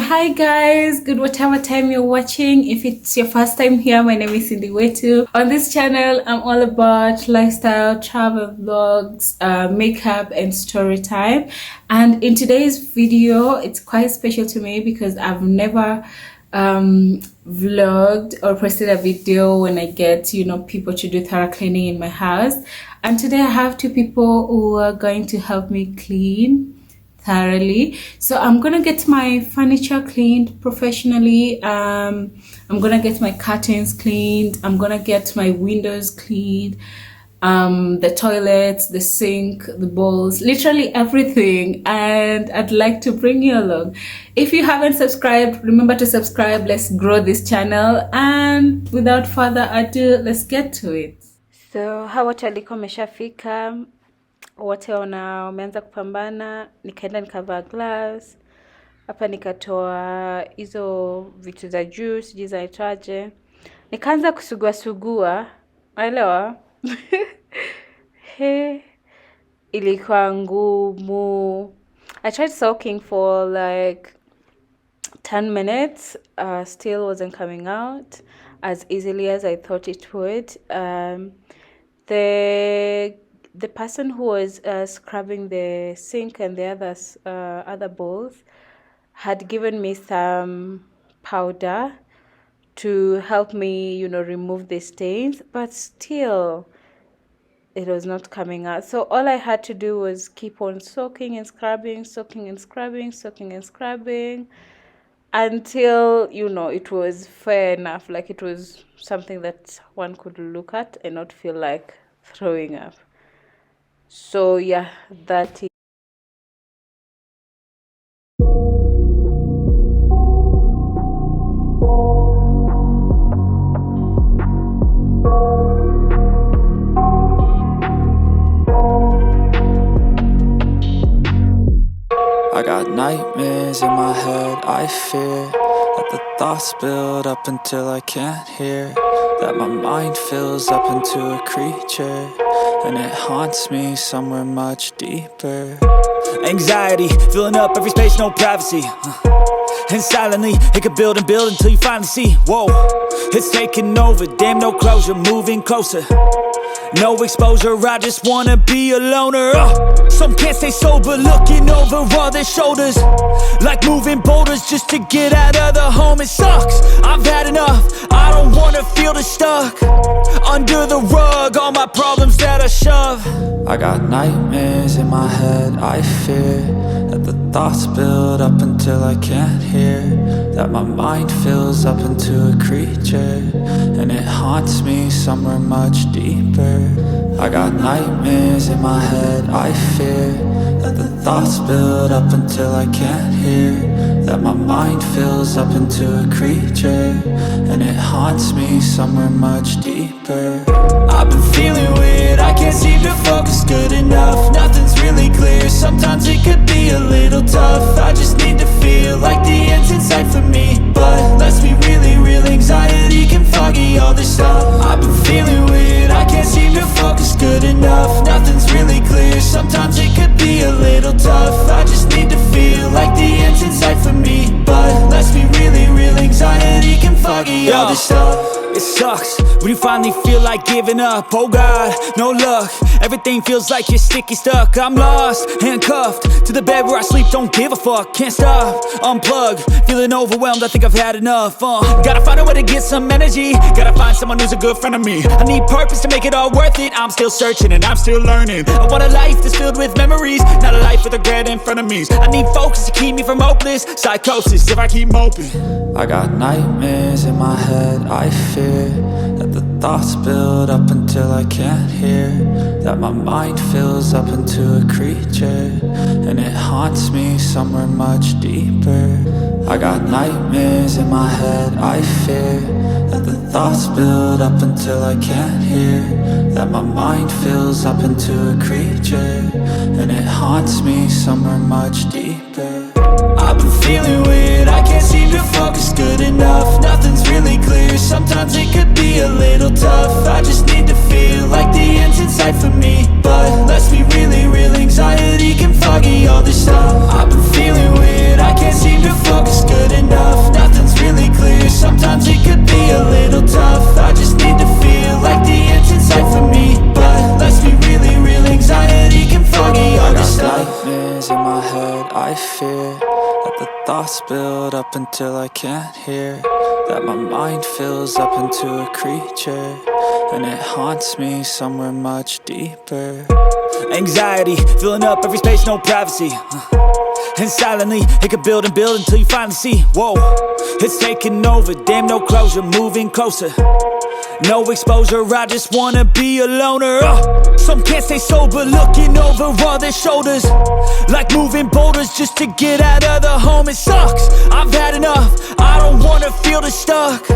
Hi guys, good whatever time you're watching. If it's your first time here, my name is Cindy Wetu. On this channel, I'm all about lifestyle, travel vlogs, makeup and story time. And in today's video, it's quite special to me because I've never vlogged or posted a video when I get people to do thorough cleaning in my house. And today I have two people who are going to help me clean thoroughly. So I'm gonna get my furniture cleaned professionally. I'm gonna get my curtains cleaned. I'm gonna get my windows cleaned, the toilets, the sink, the bowls, literally everything. And I'd like to bring you along. If you haven't subscribed, remember to subscribe. Let's grow this channel. And without further ado, let's get to it. So hawa wote walikuwa wameshafika, wote wameanza kupambana. Nikaenda nikavaa gloves hapa, nikatoa hizo vitu za juu, sijui zaitwaje, nikaanza kusugua, unaelewa? He, ilikuwa ngumu. I tried soaking for like 10 minutes, still wasn't coming out as easily as I thought it would. The person who was scrubbing the sink and the other bowls had given me some powder to help me, remove the stains, but still it was not coming out. So all I had to do was keep on soaking and scrubbing, until, it was fair enough, like it was something that one could look at and not feel like throwing up. So yeah, that is. I got nightmares in my head, I fear that the thoughts build up until I can't hear, that my mind fills up into a creature, and it haunts me somewhere much deeper. Anxiety, filling up every space, no privacy, and silently, it could build and build until you finally see, whoa, it's taking over, damn no closure, moving closer. No exposure, I just wanna be a loner. Some can't stay sober, looking over all their shoulders, like moving boulders just to get out of the home. It sucks, I've had enough, I don't wanna feel the stuck under the rug, all my problems that I shove. I got nightmares in my head, I fear that the thoughts build up until I can't hear, that my mind fills up into a creature, and it haunts me somewhere much deeper. I got nightmares in my head, I fear that the thoughts build up until I can't hear, that my mind fills up into a creature, and it haunts me somewhere much deeper. I've been feeling weird, I can't seem to focus good enough, nothing's really clear, sometimes it could be a little tough. I just need to feel like the end's in sight for me, but let's be really real, anxiety can foggy all this stuff. I've been feeling weird, I can't seem to focus good enough, nothing's really clear, sometimes it could be a little tough. I just need to feel like the end's in sight for me, but let's be really real, anxiety can foggy all this stuff. It sucks when you finally feel like giving up. Oh God, no luck, everything feels like you're sticky stuck. I'm lost, handcuffed to the bed where I sleep, don't give a fuck. Can't stop, unplug, feeling overwhelmed, I think I've had enough. Gotta find a way to get some energy, gotta find someone who's a good friend of me. I need purpose to make it all worth it, I'm still searching and I'm still learning. I want a life that's filled with memories, not a life with regret and frenemies. I need focus to keep me from hopeless psychosis if I keep moping. I got nightmares in my head, I fear that the thoughts build up until I can't hear, that my mind fills up into a creature, and it haunts me somewhere much deeper. I got nightmares in my head, I fear that the thoughts build up until I can't hear, that my mind fills up into a creature, and it haunts me somewhere much deeper. I've been feeling weird, I can't seem to focus good enough, nothing's really clear, sometimes it could be a little tough. I just need to feel like the end's in sight for me, but let's be really real, anxiety can foggy all this stuff. I've been feeling weird, I can't seem to focus good enough, Let the thoughts build up until I can't hear. That my mind fills up into a creature, and it haunts me somewhere much deeper. Anxiety, filling up every space, no privacy. And silently, it could build and build until you finally see. Whoa, it's taking over, damn no closure, moving closer. No exposure, I just wanna be a loner. Some can't stay sober, looking over all their shoulders, like moving boulders just to get out of the home. It sucks, I've had enough, I don't wanna feel the stuck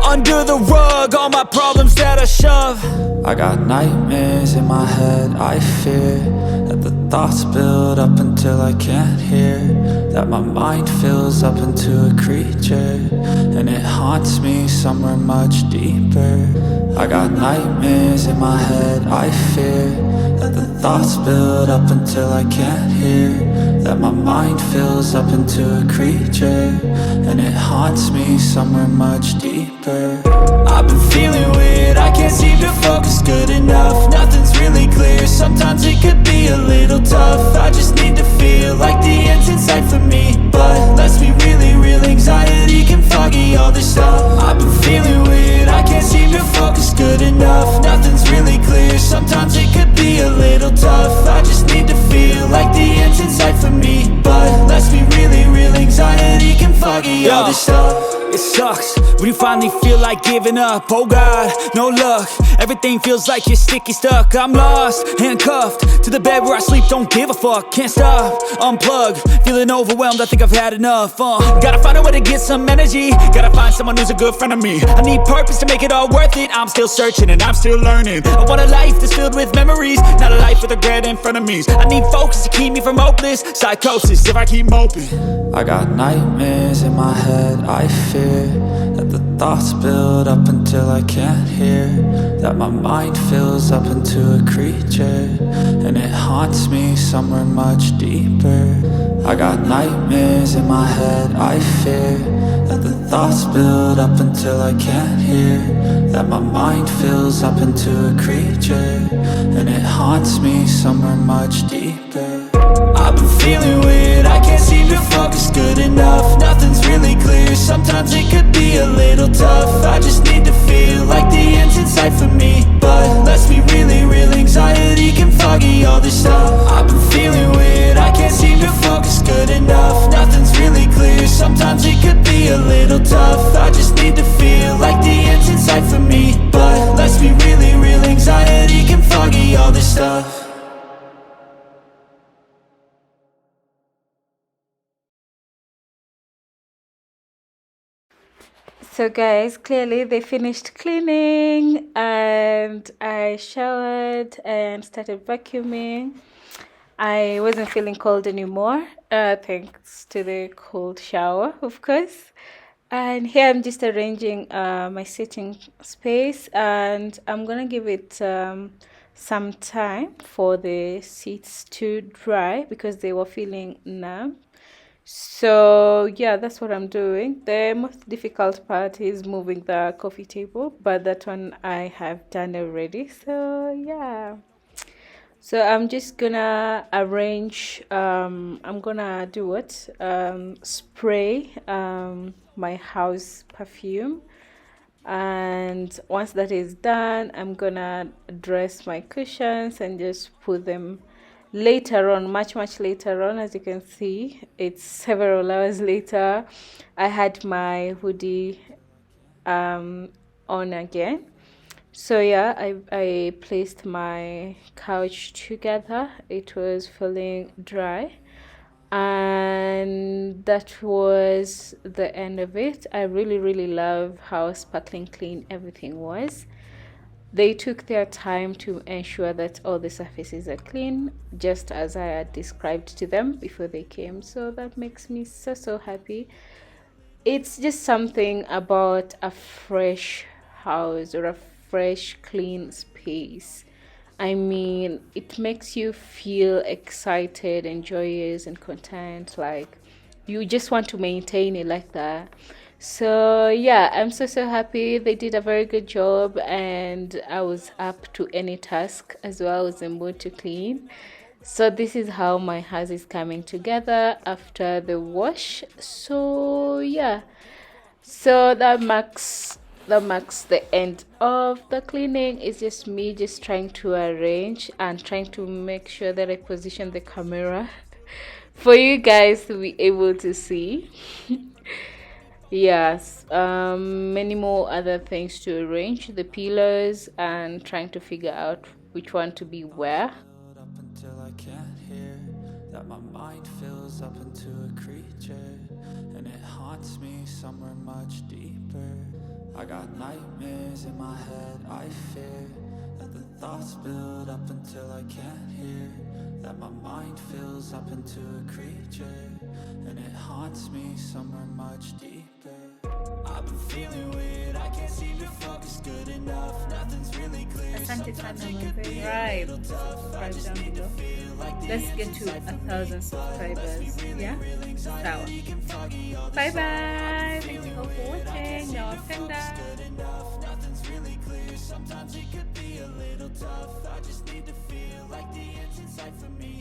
under the rug, all my problems that I shove. I got nightmares in my head, I fear that the thoughts build up until I can't hear. That my mind fills up into a creature, and it haunts me somewhere much deeper. I got nightmares in my head, I fear that the thoughts build up until I can't hear. That my mind fills up into a creature, and it haunts me somewhere much deeper. I've been feeling weird, I can't seem to focus good enough. Nothing's really clear, sometimes it could be a little tough. I just need to feel like the end's in sight for me, but let's be really real, anxiety can foggy all this stuff. I've been feeling weird, I can't seem to focus good enough. Nothing's really clear, sometimes it could be a little tough. I just need to feel like the end's in sight for me, but let's be really real, anxiety can foggy all this stuff. It sucks when you finally feel like giving up. Oh God, no luck, everything feels like you're sticky stuck. I'm lost, handcuffed to the bed where I sleep, don't give a fuck. Can't stop, unplug, feeling overwhelmed, I think I've had enough. Gotta find a way to get some energy, gotta find someone who's a good friend of me. I need purpose to make it all worth it, I'm still searching and I'm still learning. I want a life that's filled with memories, not a life with regret and frenemies. I need focus to keep me from hopeless psychosis if I keep moping. I got nightmares in my head, I fear that the thoughts build up until I can't hear. That my mind fills up into a creature, and it haunts me somewhere much deeper. I got nightmares in my head, I fear that the thoughts build up until I can't hear. That my mind fills up into a creature, and it haunts me somewhere much deeper. I've been feeling weird, I can't seem to focus good enough. Nothing's really clear, sometimes it could be a little tough. I just need to feel like the end's in sight for me, but let's be really real, anxiety can foggy all this stuff. I've been feeling weird, I can't seem to focus good enough. Nothing's really clear, sometimes it could be a little tough. I just need to feel like the end's in sight for me, but let's be really real, anxiety can foggy all this stuff. So guys, clearly they finished cleaning and I showered and started vacuuming. I wasn't feeling cold anymore, thanks to the cold shower, of course. And here I'm just arranging my sitting space, and I'm gonna give it some time for the seats to dry because they were feeling numb. So yeah, that's what I'm doing. The most difficult part is moving the coffee table, but that one I have done already. So yeah. So I'm just gonna arrange, I'm gonna do what? Spray my house perfume. And once that is done, I'm gonna dress my cushions and just put them later on, much later on. As you can see, it's several hours later. I had my hoodie on again. So yeah, I placed my couch together. It was feeling dry, and that was the end of it. I really love how sparkling clean everything was. They took their time to ensure that all the surfaces are clean, just as I had described to them before they came. So that makes me so happy. It's just something about a fresh house or a fresh, clean space. I mean, it makes you feel excited and joyous and content. Like, you just want to maintain it like that. So yeah, I'm so happy. They did a very good job, and I was up to any task as well. I was in mood to clean. So this is how my house is coming together after the wash. So yeah, so that marks the end of the cleaning. It's just me just trying to arrange and trying to make sure that I position the camera for you guys to be able to see. Yes, many more other things to arrange, the pillows and trying to figure out which one to be where. Up until I can't hear, that my mind fills up into a creature, and it haunts me somewhere much deeper. I got nightmares in my head, I fear that the thoughts build up until I can't hear, that my mind fills up into a creature, and it haunts me somewhere much deeper. I've been feeling weird, I can't seem to focus good enough. Nothing's really clear. Asante sana subscribe down below. Let's get to 1,000 subscribers. Yeah? Sawa. Bye bye. Thank you all for watching. Nawapenda. Nothing's really clear. Sometimes it could be a little tough. I just need to feel like the end's in sight for me.